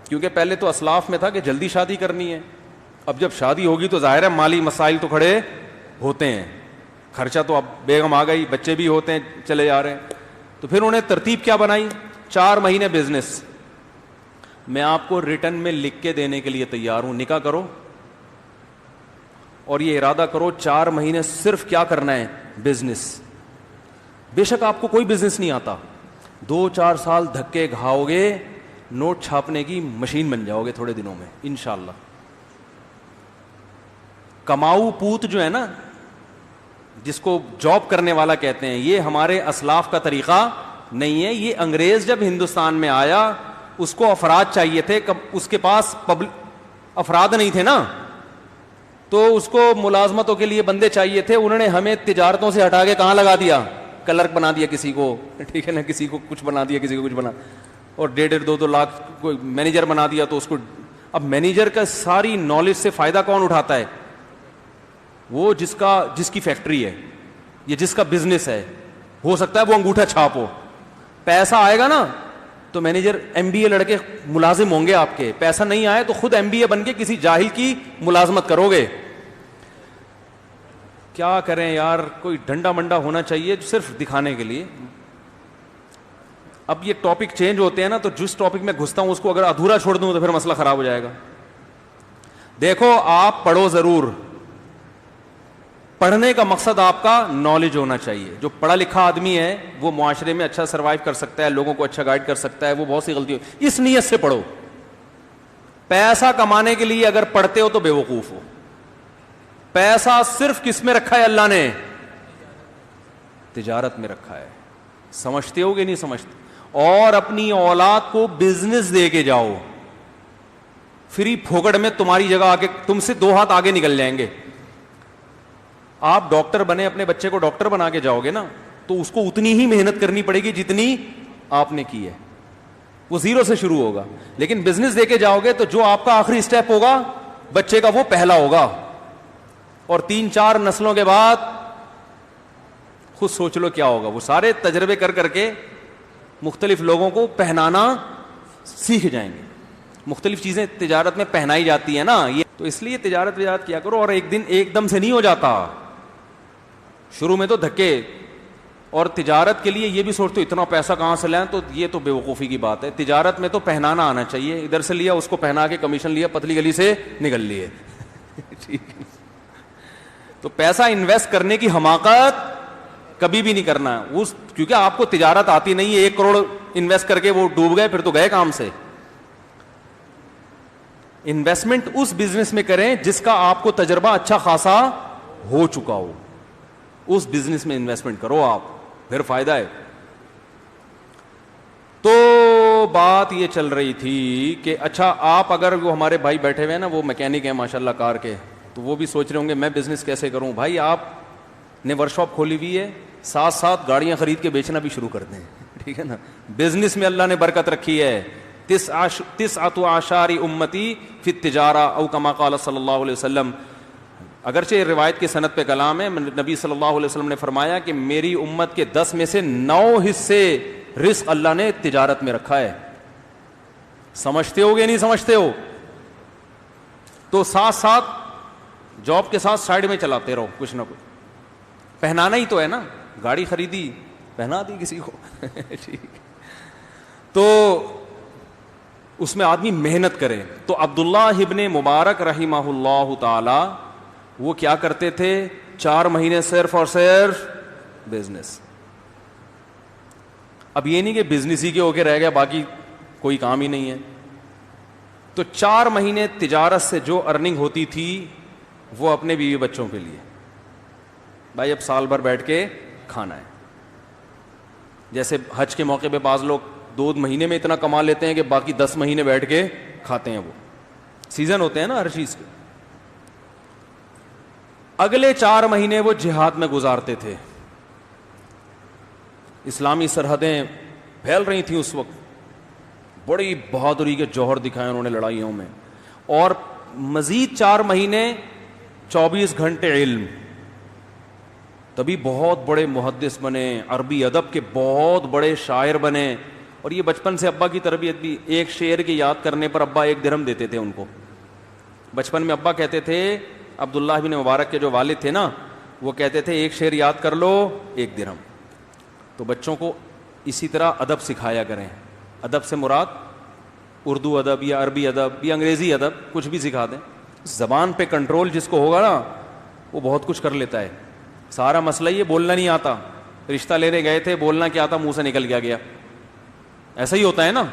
کیونکہ پہلے تو اسلاف میں تھا کہ جلدی شادی کرنی ہے. اب جب شادی ہوگی تو ظاہر ہے مالی مسائل تو کھڑے ہوتے ہیں, خرچہ تو اب بیگم آ گئی, بچے بھی ہوتے ہیں, چلے جا رہے ہیں. تو پھر انہیں ترتیب کیا بنائی, 4 مہینے بزنس. میں آپ کو ریٹن میں لکھ کے دینے کے لیے تیار ہوں, نکاح کرو اور یہ ارادہ کرو 4 مہینے صرف کیا کرنا ہے, بزنس. بے شک آپ کو کوئی بزنس نہیں آتا, 2-4 سال دھکے کھاؤ گے, نوٹ چھاپنے کی مشین بن جاؤ گے تھوڑے دنوں میں انشاءاللہ. کماؤ پوت جو ہے نا, جس کو جاب کرنے والا کہتے ہیں, یہ ہمارے اسلاف کا طریقہ نہیں ہے. یہ انگریز جب ہندوستان میں آیا اس کو افراد چاہیے تھے, اس کے پاس افراد نہیں تھے نا, تو اس کو ملازمتوں کے لیے بندے چاہیے تھے. انہوں نے ہمیں تجارتوں سے ہٹا کے کہاں لگا دیا, کلرک بنا دیا کسی کو, ٹھیک ہے نا, کسی کو کچھ بنا دیا, کسی کو کچھ بنا, اور 1.5-2 لاکھ کوئی مینیجر بنا دیا. تو اس کو اب مینیجر کا ساری نالج سے فائدہ کون اٹھاتا ہے, وہ جس کی فیکٹری ہے, یہ جس کا بزنس ہے. ہو سکتا ہے وہ انگوٹھا چھاپ ہو, پیسہ آئے گا نا تو مینیجر MBA لڑکے ملازم ہوں گے آپ کے, پیسہ نہیں آئے تو خود MBA بن کے کسی جاہل کی ملازمت کرو گے. کیا کریں یار, کوئی ڈنڈا منڈا ہونا چاہیے صرف دکھانے کے لیے. اب یہ ٹاپک چینج ہوتے ہیں نا, تو جس ٹاپک میں گھستا ہوں اس کو اگر ادھورا چھوڑ دوں تو پھر مسئلہ خراب ہو جائے گا. دیکھو آپ پڑھو ضرور, پڑھنے کا مقصد آپ کا نالج ہونا چاہیے. جو پڑھا لکھا آدمی ہے وہ معاشرے میں اچھا سروائیو کر سکتا ہے, لوگوں کو اچھا گائیڈ کر سکتا ہے. وہ بہت سی غلطی ہو, اس نیت سے پڑھو. پیسہ کمانے کے لیے اگر پڑھتے ہو تو بے وقوف ہو. پیسہ صرف کس میں رکھا ہے اللہ نے, تجارت میں رکھا ہے. سمجھتے ہو کہ نہیں سمجھتے؟ اور اپنی اولاد کو بزنس دے کے جاؤ, فری پھوکٹ میں تمہاری جگہ آ کے تم سے 2 ہاتھ آگے نکل جائیں گے. آپ ڈاکٹر بنے, اپنے بچے کو ڈاکٹر بنا کے جاؤ گے نا, تو اس کو اتنی ہی محنت کرنی پڑے گی جتنی آپ نے کی ہے. وہ 0 سے شروع ہوگا. لیکن بزنس دے کے جاؤ گے تو جو آپ کا آخری اسٹیپ ہوگا بچے کا, وہ پہلا ہوگا. اور 3-4 نسلوں کے بعد خود سوچ لو کیا ہوگا. وہ سارے تجربے کر کر کے مختلف لوگوں کو پہنانا سیکھ جائیں گے. مختلف چیزیں تجارت میں پہنائی جاتی ہیں نا, یہ تو اس لیے تجارت کیا کرو. اور ایک دم سے نہیں ہو جاتا, شروع میں تو دھکے. اور تجارت کے لیے یہ بھی سوچتے ہو اتنا پیسہ کہاں سے لائیں, تو یہ تو بے وقوفی کی بات ہے. تجارت میں تو پہنانا آنا چاہیے. ادھر سے لیا, اس کو پہنا کے کمیشن لیا, پتلی گلی سے نکل لیے. ٹھیک ہے, تو پیسہ انویسٹ کرنے کی حماقت کبھی بھی نہیں کرنا ہے. کیونکہ آپ کو تجارت آتی نہیں ہے, 1 کروڑ انویسٹ کر کے وہ ڈوب گئے, پھر تو گئے کام سے. انویسٹمنٹ اس بزنس میں کریں جس کا آپ کو تجربہ اچھا خاصا ہو چکا ہو. اس بزنس میں انویسٹمنٹ کرو آپ, پھر فائدہ ہے. تو بات یہ چل رہی تھی کہ اچھا آپ اگر وہ ہمارے بھائی بیٹھے ہوئے ہیں نا, وہ میکینک ہیں ماشاءاللہ کار کے, تو وہ بھی سوچ رہے ہوں گے میں بزنس کیسے کروں. بھائی آپ نے ورک شاپ کھولی ہوئی ہے, ساتھ ساتھ گاڑیاں خرید کے بیچنا بھی شروع کر دیں. ٹھیک ہے نا, بزنس میں اللہ نے برکت رکھی ہے. 9 اعشار امتی فی التجارہ او کما قال صلی اللہ علیہ وسلم. اگرچہ روایت کی سند پہ کلام ہے, نبی صلی اللہ علیہ وسلم نے فرمایا کہ میری امت کے 10 میں سے 9 حصے رزق اللہ نے تجارت میں رکھا ہے. سمجھتے ہو گے نہیں سمجھتے ہو؟ تو ساتھ ساتھ جاب کے ساتھ سائڈ میں چلاتے رہو کچھ نہ کچھ. پہنانا ہی تو ہے نا, گاڑی خریدی پہنا دی کسی کو. ٹھیک, تو اس میں آدمی محنت کرے. تو عبداللہ ابن مبارک رحمہ اللہ تعالی وہ کیا کرتے تھے, 4 مہینے صرف اور صرف بزنس. اب یہ نہیں کہ بزنس ہی کے ہو کے رہ گیا, باقی کوئی کام ہی نہیں ہے. تو 4 مہینے تجارت سے جو ارننگ ہوتی تھی وہ اپنے بیوی بچوں کے لیے. بھائی اب سال بھر بیٹھ کے کھانا ہے. جیسے حج کے موقع پہ بعض لوگ 2 مہینے میں اتنا کما لیتے ہیں کہ باقی 10 مہینے بیٹھ کے کھاتے ہیں. وہ سیزن ہوتے ہیں نا ہر چیز کے. اگلے 4 مہینے وہ جہاد میں گزارتے تھے. اسلامی سرحدیں پھیل رہی تھیں اس وقت, بڑی بہادری کے جوہر دکھائے انہوں نے لڑائیوں میں. اور مزید 4 مہینے 24 گھنٹے علم. تبھی بہت بڑے محدث بنے, عربی ادب کے بہت بڑے شاعر بنے, اور یہ بچپن سے ابا کی تربیت بھی. ایک شعر کی یاد کرنے پر ابا 1 درہم دیتے تھے ان کو. بچپن میں ابا کہتے تھے, عبداللہ بن مبارک کے جو والد تھے نا, وہ کہتے تھے ایک شعر یاد کر لو 1 درہم. تو بچوں کو اسی طرح ادب سکھایا کریں. ادب سے مراد اردو ادب یا عربی ادب یا انگریزی ادب, کچھ بھی سکھا دیں. زبان پہ کنٹرول جس کو ہوگا نا وہ بہت کچھ کر لیتا ہے. سارا مسئلہ یہ بولنا نہیں آتا. رشتہ لینے گئے تھے, بولنا کیا آتا, منہ سے نکل گیا. ایسا ہی ہوتا ہے نا.